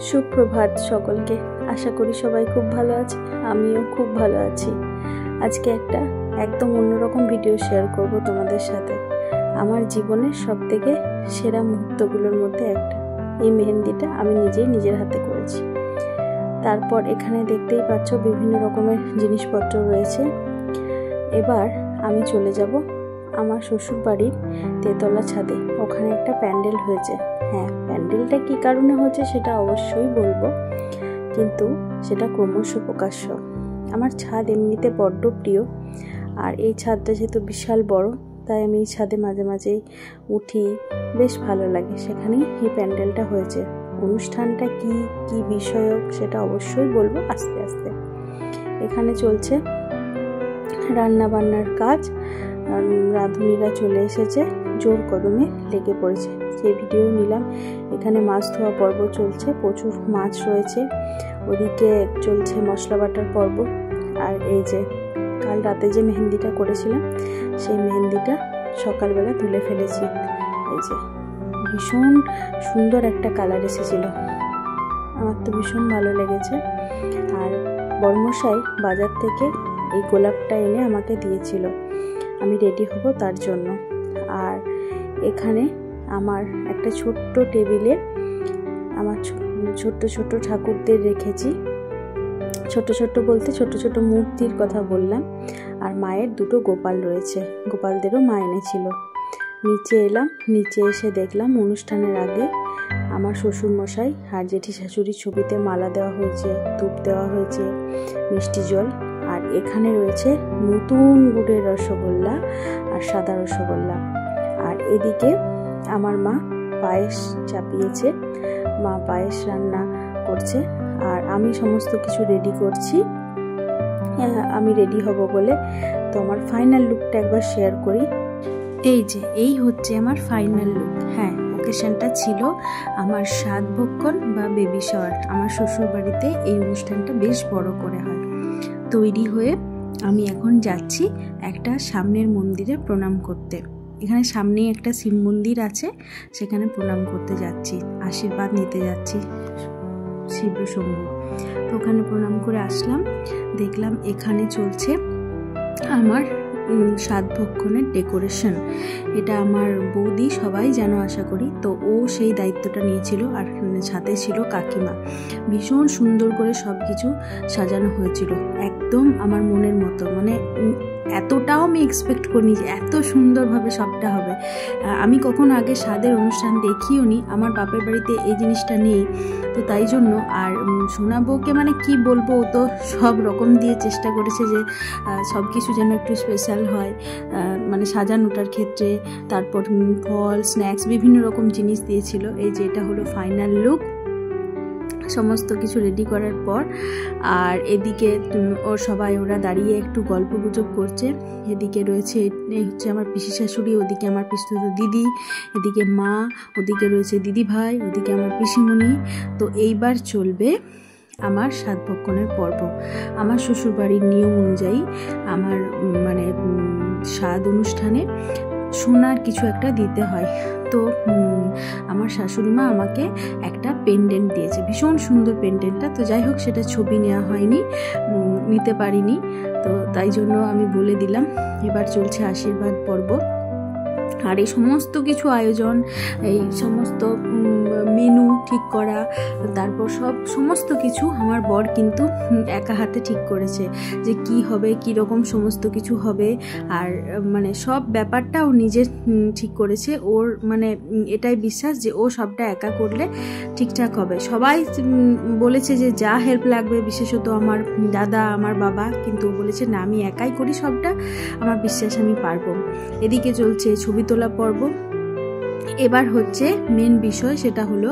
সুপ্রভাত সকলকে। আশা করি সবাই খুব ভালো আছে, আমিও খুব ভালো আছি। আজকে একটা একদম অন্যরকম ভিডিও শেয়ার করব তোমাদের সাথে। আমার জীবনের সবথেকে সেরা মুহূর্তগুলোর মধ্যে একটা। এই মেহেন্দিটা আমি নিজের হাতে করেছি। তারপর এখানে দেখতেই পাচ্ছ বিভিন্ন রকমের জিনিসপত্র রয়েছে। এবার আমি চলে যাব আমার শ্বশুর বাড়ির তেতলা ছাদে। ওখানে একটা প্যান্ডেল হয়েছে। হ্যাঁ, প্যান্ডেলটা কী কারণে হয়েছে সেটা অবশ্যই বলবো, কিন্তু সেটা ক্রমশ প্রকাশ্য। আমার ছাদ এমনিতে বড্ড প্রিয়, আর এই ছাদটা যেহেতু বিশাল বড়, তাই আমি এই ছাদে মাঝে মাঝেই উঠি, বেশ ভালো লাগে। সেখানেই এই প্যান্ডেলটা হয়েছে। অনুষ্ঠানটা কি বিষয়ক সেটা অবশ্যই বলবো আস্তে আস্তে। এখানে চলছে রান্না বান্নার কাজ, রাঁধুনিরা চলে এসেছে, জোর কদমে লেগে পড়েছে। সেই ভিডিও নিলাম। এখানে মাছ ধোয়া পর্ব চলছে, প্রচুর মাছ রয়েছে। ওদিকে চলছে মশলা বাটার পর্ব। আর এই যে কাল রাতে যে মেহেন্দিটা করেছিলাম, সেই মেহেন্দিটা সকালবেলা তুলে ফেলেছি। এই যে ভীষণ সুন্দর একটা কালার এসেছিল, আমার তো ভীষণ ভালো লেগেছে। আর বর্মশাই বাজার থেকে এই গোলাপটা এনে আমাকে দিয়েছিল, আমি রেডি হব তার জন্য। আর এখানে আমার একটা ছোট্ট টেবিলে আমার ছোট্ট ঠাকুরদের রেখেছি। ছোট বলতে ছোট মূর্তির কথা বললাম। আর মায়ের দুটো গোপাল রয়েছে, গোপালদেরও মা এনেছিল। নিচে এলাম, নিচে এসে দেখলাম অনুষ্ঠানের আগে আমার শ্বশুরমশাই আর জেঠি শাশুড়ির ছবিতে মালা দেওয়া হয়েছে, ধূপ দেওয়া হয়েছে, মিষ্টি জল। আর এখানে রয়েছে নতুন গুড়ের রসগোল্লা আর সাদা রসগোল্লা। আর এদিকে আমার মা পায়েস চাপিয়েছে, মা পায়েস রান্না করছে। আর আমি সমস্ত কিছু রেডি করছি, আমি রেডি হব বলে। তো আমার ফাইনাল লুকটা একবার শেয়ার করি। এই হচ্ছে আমার ফাইনাল লুক। হ্যাঁ, ওকেশনটা ছিল আমার সাধভক্ষণ বা বেবি শাওয়ার। আমার শ্বশুর বাড়িতে এই অনুষ্ঠানটা বেশ বড় করে হয়। তৈরি হয়ে আমি এখন যাচ্ছি একটা সামনের মন্দিরে প্রণাম করতে। এখানে সামনেই একটা শিব মন্দির আছে, সেখানে প্রণাম করতে যাচ্ছি, আশীর্বাদ নিতে যাচ্ছি শিব শম্ভু। তো ওখানে প্রণাম করে আসলাম, দেখলাম এখানে চলছে আমার সাধভক্ষণের ডেকোরেশন। এটা আমার বৌদি, সবাই যেন আশা করি। তো ও সেই দায়িত্বটা নিয়েছিল। আর সাথে ছিল কাকিমা। ভীষণ সুন্দর করে সব কিছু সাজানো হয়েছিল, একদম আমার মনের মতো। মানে এতটাও আমি এক্সপেক্ট করিনি যে এত সুন্দরভাবে সবটা হবে। আমি কখনো আগে স্বাদের অনুষ্ঠান দেখিও নি, আমার বাপের বাড়িতে এই জিনিসটা নেই। তো তাই জন্য আর শোনাবোকে মানে কি বলবো, ও তো সব রকম দিয়ে চেষ্টা করেছে যে সব কিছু যেন একটু স্পেশাল হয়, মানে সাজানোটার ক্ষেত্রে। তারপর ফল, স্ন্যাক্স, বিভিন্ন রকম জিনিস দিয়েছিল। এই যে এটা হলো ফাইনাল লুক, সমস্ত কিছু রেডি করার পর। আর এদিকে ওরা দাঁড়িয়ে একটু গল্প গুজব করছে। এদিকে রয়েছে হচ্ছে আমার পিসি শাশুড়ি, ওদিকে আমার পিসতুত দিদি, এদিকে মা, ওদিকে রয়েছে দিদি ভাই, ওদিকে আমার পিসিমণি। তো এইবার চলবে আমার সাধভক্ষণের পর্ব। আমার শ্বশুরবাড়ির নিয়ম অনুযায়ী আমার মানে স্বাদ অনুষ্ঠানে সোনার কিছু একটা দিতে হয়। তো আমার শাশুড়ি মা আমাকে একটা পেন্ডেন্ট দিয়েছে, ভীষণ সুন্দর পেন্ডেন্টটা। তো যাই হোক, সেটা ছবি নেওয়া হয়নি, নিতে পারিনি। তো তাই জন্য আমি বলে দিলাম। এবার চলছে আশীর্বাদ পর্ব। আর এই সমস্ত কিছু আয়োজন, এই সমস্ত মেনু ঠিক করা, তারপর সমস্ত কিছু আমার বর কিন্তু একা হাতে ঠিক করেছে যে কি হবে, কি রকম সমস্ত কিছু হবে। আর মানে সব ব্যাপারটা ও নিজে ঠিক করেছে। ওর মানে এটাই বিশ্বাস যে ও সবটা একা করলে ঠিকঠাক হবে। সবাই বলেছে যে যা হেল্প লাগবে, বিশেষত আমার দাদা, আমার বাবা, কিন্তু ও বলেছে না, আমি একাই করি সবটা, আমার বিশ্বাস আমি পারবো। এদিকে চলছে ছবি তোলা পর্ব। এবার হচ্ছে মেন বিষয়, সেটা হলো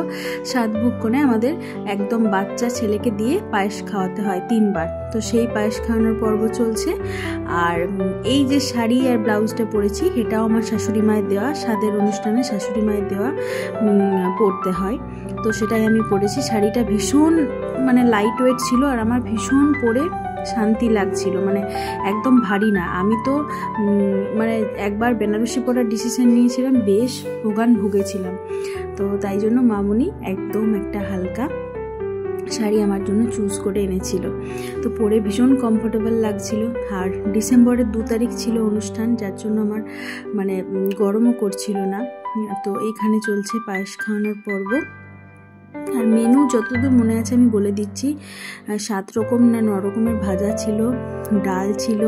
সাধভক্ষণে আমাদের একদম বাচ্চা ছেলেকে দিয়ে পায়েস খাওয়াতে হয় 3 বার। তো সেই পায়েস খাওয়ানোর পর্ব চলছে। আর এই যে শাড়ি আর ব্লাউজটা পরেছি, এটাও আমার শাশুড়ি মায়ের দেওয়া, স্বাদের অনুষ্ঠানে শাশুড়ি মায়ের দেওয়া পরতে হয়। তো সেটাই আমি পরেছি। শাড়িটা ভীষণ মানে লাইট ওয়েট ছিল, আর আমার ভীষণ পরে শান্তি লাগছিল, মানে একদম ভারী না। আমি তো মানে একবার বেনারসি পরার ডিসিশন নিয়েছিলাম, বেশ ভুগেছিলাম। তো তাই জন্য মামুনি একদম একটা হালকা শাড়ি আমার জন্য চুজ করে এনেছিল। তো পরে ভীষণ কমফোর্টেবল লাগছিল। আর ডিসেম্বরের 2 তারিখ ছিল অনুষ্ঠান, যার জন্য আমার মানে গরমও করছিল না। তো এইখানে চলছে পায়েস খাওয়ানোর পর্ব। আর মেনু যতদূর মনে আছে আমি বলে দিচ্ছি, 7 রকম না 9 রকমের ভাজা ছিল, ডাল ছিল,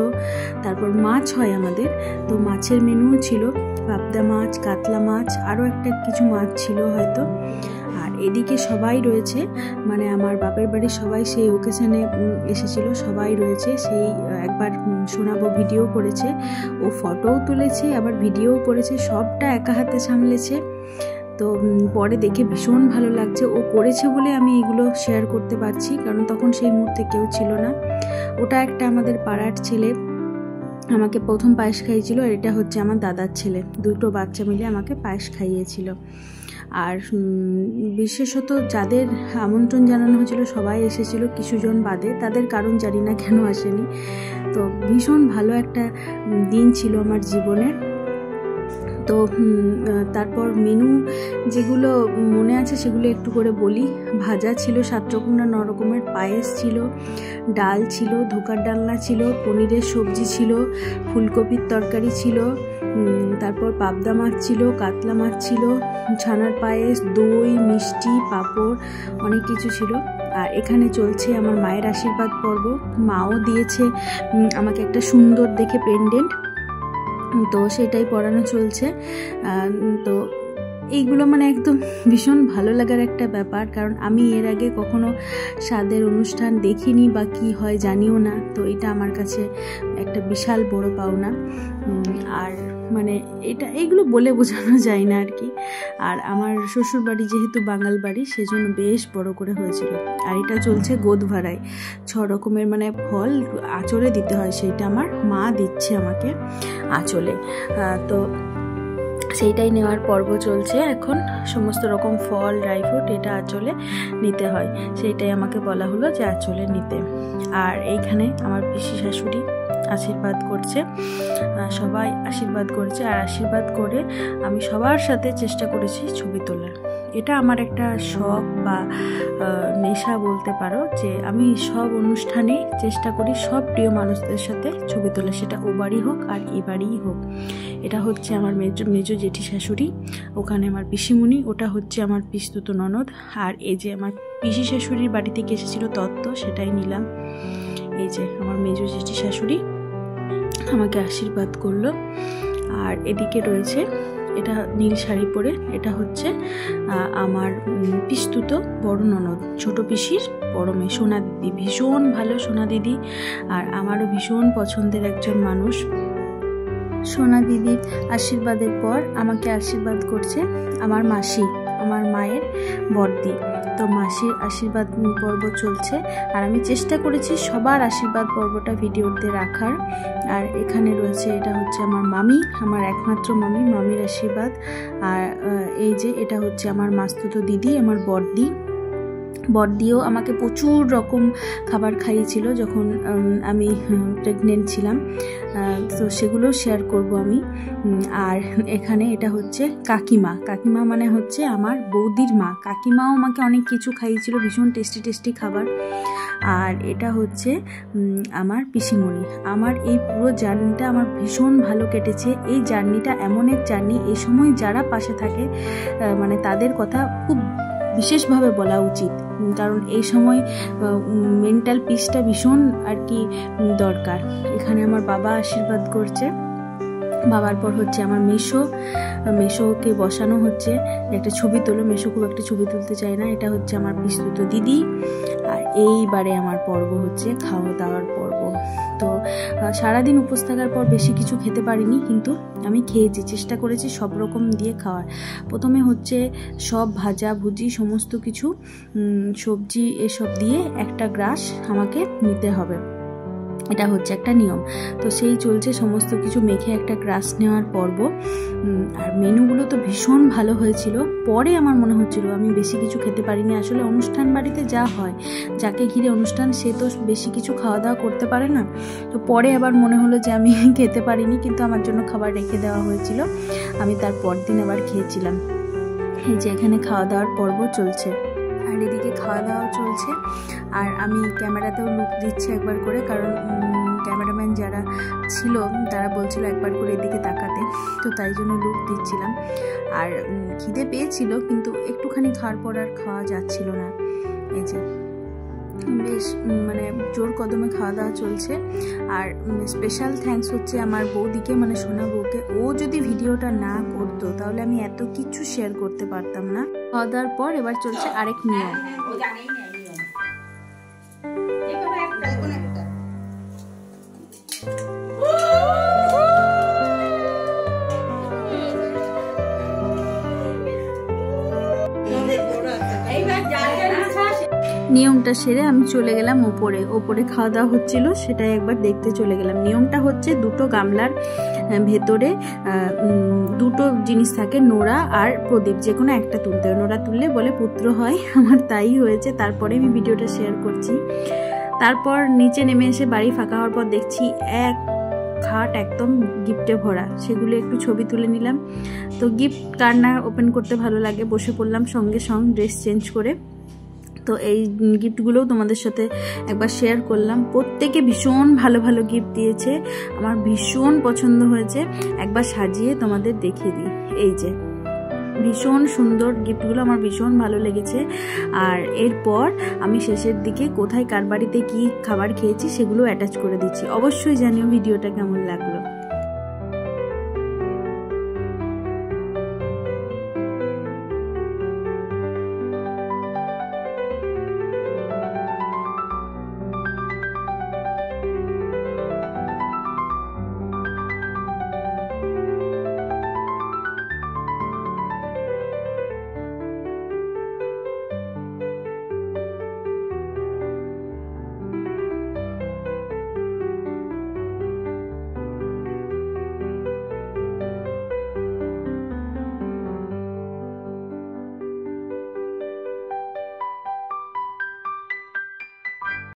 তারপর মাছ হয় আমাদের, তো মাছের মেনুও ছিল, পাবদা মাছ, কাতলা মাছ, আরও একটা কিছু মাছ ছিল হয়তো। আর এদিকে সবাই রয়েছে, মানে আমার বাপের বাড়ির সবাই সেই ওকেশনে এসেছিল, সবাই রয়েছে। সেই একবার শোনাবো, ভিডিও করেছে, ও ফটোও তুলেছে আবার ভিডিও করেছে, সবটা একা হাতে সামলেছে। তো পরে দেখে ভীষণ ভালো লাগছে, ও করেছে বলে আমি এগুলো শেয়ার করতে পারছি, কারণ তখন সেই মুহূর্তে কেউ ছিল না। ওটা একটা আমাদের পাড়ার ছেলে আমাকে প্রথম পায়েস খাইয়েছিল, আর এটা হচ্ছে আমার দাদার ছেলে, দুটো বাচ্চা মিলে আমাকে পায়েস খাইয়েছিল। আর বিশেষত যাদের আমন্ত্রণ জানানো হয়েছিল সবাই এসেছিল, কিছুজন বাদে, তাদের কারণ জানি না কেন আসেনি। তো ভীষণ ভালো একটা দিন ছিল আমার জীবনের। তো তারপর মেনু যেগুলো মনে আছে সেগুলো একটু করে বলি। ভাজা ছিল 7 রকম না 9 রকমের, পায়েস ছিল, ডাল ছিল, ধোকার ডালনা ছিল, পনিরের সবজি ছিল, ফুলকপির তরকারি ছিল, তারপর পাবদা মাছ ছিল, কাতলা মাছ ছিল, ছানার পায়েস, দই, মিষ্টি, পাঁপড়, অনেক কিছু ছিল। আর এখানে চলছে আমার মায়ের আশীর্বাদ পর্ব। মাও দিয়েছে আমাকে একটা সুন্দর দেখে পেন্ডেন্ট, তো সেটাই পরানো চলছে। তো এইগুলো মানে একদম ভীষণ ভালো লাগার একটা ব্যাপার, কারণ আমি এর আগে কখনো স্বাদের অনুষ্ঠান দেখিনি বা কি হয় জানিও না। তো এটা আমার কাছে একটা বিশাল বড় পাওনা। আর মানে এইগুলো বলে বোঝানো যায় না আর কি। আর আমার শ্বশুর বাড়ি যেহেতু বাঙাল বাড়ি, সেজন্য বেশ বড় করে হয়েছিল। আর এটা চলছে গোদ ভাড়ায়, 6 রকমের মানে ফল আঁচলে দিতে হয়, সেটা আমার মা দিচ্ছে আমাকে আঁচলে। তো সেইটাই নেওয়ার পর্ব চলছে এখন। সমস্ত রকম ফল, ড্রাই ফ্রুট এটা আঁচলে নিতে হয়, সেইটাই আমাকে বলা হলো যে আঁচলে নিতে। আর এইখানে আমার পিসি শাশুড়ি আশীর্বাদ করছে, সবাই আশীর্বাদ করছে। আর আশীর্বাদ করে আমি সবার সাথে চেষ্টা করেছি ছবি তোলার। এটা আমার একটা শখ বা নেশা বলতে পারো, যে আমি সব অনুষ্ঠানে চেষ্টা করি সব প্রিয় মানুষদের সাথে ছবি তোলা, সেটা ও বাড়ি হোক আর এ বাড়িই হোক। এটা হচ্ছে আমার মেজো জেঠি শাশুড়ি, ওখানে আমার পিসিমণি, ওটা হচ্ছে আমার পিসতুতো ননদ। আর এই যে আমার পিসি শাশুড়ির বাড়ি থেকে এসেছিল তত্ত্ব, সেটাই নিলাম। এই যে আমার মেজো জেঠি শাশুড়ি আমাকে আশীর্বাদ করলো। আর এদিকে রয়েছে, এটা নীল শাড়ি পরে, এটা হচ্ছে আমার পিসতুতো বড় ননদ, ছোট পিসির বড় মেয়ে সোনা দিদি, ভীষণ ভালো সোনা দিদি, আর আমারও ভীষণ পছন্দের একজন মানুষ। সোনা দিদির আশীর্বাদের পর আমাকে আশীর্বাদ করছে আমার মাসি, আমার মায়ের বড়দি। তো মাসির আশীর্বাদ পর্ব চলছে, আর আমি চেষ্টা করেছি সবার আশীর্বাদ পর্বটা ভিডিওতে রাখার। আর এখানে রয়েছে, এটা হচ্ছে আমার মামি, আমার একমাত্র মামি, মামির আশীর্বাদ। আর এই যে এটা হচ্ছে আমার মাস্তুতো দিদি, আমার বড়দিও আমাকে প্রচুর রকম খাবার খাইয়েছিল যখন আমি প্রেগনেন্ট ছিলাম, তো সেগুলো শেয়ার করব আমি। আর এখানে এটা হচ্ছে কাকিমা, কাকিমা মানে হচ্ছে আমার বৌদির মা, কাকিমাও আমাকে অনেক কিছু খাইয়েছিল, ভীষণ টেস্টি টেস্টি খাবার। আর এটা হচ্ছে আমার পিসিমণি। আমার এই পুরো জার্নিটা আমার ভীষণ ভালো কেটেছে। এই জার্নিটা এমন এক জার্নি, এই সময় যারা পাশে থাকে মানে তাদের কথা খুব বিশেষভাবে বলা উচিত, কারণ এই সময় মেন্টাল পিসটা ভীষণ আর কি দরকার। এখানে আমার বাবা আশীর্বাদ করছে, বাবার পর হচ্ছে আমার মেশোকে বসানো হচ্ছে, একটা ছবি তোলো। মেশো খুব একটা ছবি তুলতে চায় না। এটা হচ্ছে আমার পিসতুতো দিদি। আর এইবারে আমার পর্ব হচ্ছে খাওয়া দাওয়ার পর্ব। তো সারাদিন উপোস থাকার পর বেশি কিছু খেতে পারিনি, কিন্তু আমি খেয়েছি, চেষ্টা করেছি সব রকম দিয়ে খাওয়ার। প্রথমে হচ্ছে সব ভাজা ভুজি সমস্ত কিছু সবজি এসব দিয়ে একটা গ্রাস আমাকে নিতে হবে, এটা হচ্ছে একটা নিয়ম। তো সেই চলছে, সমস্ত কিছু মেখে একটা গ্রাস নেওয়ার পর্ব। আর মেনুগুলো তো ভীষণ ভালো হয়েছিল। পরে আমার মনে হচ্ছিল আমি বেশি কিছু খেতে পারিনি। আসলে অনুষ্ঠান বাড়িতে যা হয়, যাকে ঘিরে অনুষ্ঠান সে তো বেশি কিছু খাওয়া দাওয়া করতে পারে না। তো পরে আবার মনে হলো যে আমি খেতে পারিনি, কিন্তু আমার জন্য খাবার রেখে দেওয়া হয়েছিল, আমি তার পরদিন আবার খেয়েছিলাম। এই যে এখানে খাওয়া দাওয়ার পর্ব চলছে। আর এদিকে খাওয়া দাওয়া চলছে। আর আমি ক্যামেরাতেও লুক দিচ্ছি একবার করে, কারণ ক্যামেরাম্যান যারা ছিল তারা বলছিল একবার করে এদিকে তাকাতে, তো তাই জন্য লুক দিচ্ছিলাম। আর খিদে পেয়েছিল, কিন্তু একটুখানি খাওয়ার পর আর খাওয়া যাচ্ছিল না। এই যে বেশ মানে জোর কদমে খাওয়া দাওয়া চলছে। আর স্পেশাল থ্যাঙ্কস হচ্ছে আমার বৌদিকে, মানে সোনা বউকে। ও যদি ভিডিওটা না করতো তাহলে আমি এত কিছু শেয়ার করতে পারতাম না। খাওয়া দাওয়ার পর এবার চলছে আরেক নিয়ম। নিয়মটা সেরে আমি চলে গেলাম ওপরে খাওয়া দাওয়া হচ্ছিল, সেটাই একবার দেখতে চলে গেলাম। নিয়মটা হচ্ছে দুটো গামলার ভেতরে দুটো জিনিস থাকে, নোড়া আর প্রদীপ, যে কোনো একটা তুলতে হয়। নোড়া তুললে বলে পুত্র হয়, আমার তাই হয়েছে। তারপরে আমি ভিডিওটা শেয়ার করছি। তারপর নিচে নেমে এসে বাড়ি ফাঁকা হওয়ার পর দেখছি এক খাট একদম গিফটে ভরা, সেগুলো একটু ছবি তুলে নিলাম। তো গিফট কার না ওপেন করতে ভালো লাগে, বসে পড়লাম সঙ্গে ড্রেস চেঞ্জ করে। তো এই গিফটগুলোও তোমাদের সাথে একবার শেয়ার করলাম। প্রত্যেকে ভীষণ ভালো ভালো গিফট দিয়েছে, আমার ভীষণ পছন্দ হয়েছে। একবার সাজিয়ে তোমাদের দেখিয়ে দিই। এই যে ভীষণ সুন্দর গিফটগুলো, আমার ভীষণ ভালো লেগেছে। আর এরপর আমি শেষের দিকে কোথায় কার বাড়িতে কী খাবার খেয়েছি সেগুলো অ্যাটাচ করে দিচ্ছি। অবশ্যই জানিও ভিডিওটা কেমন লাগলো।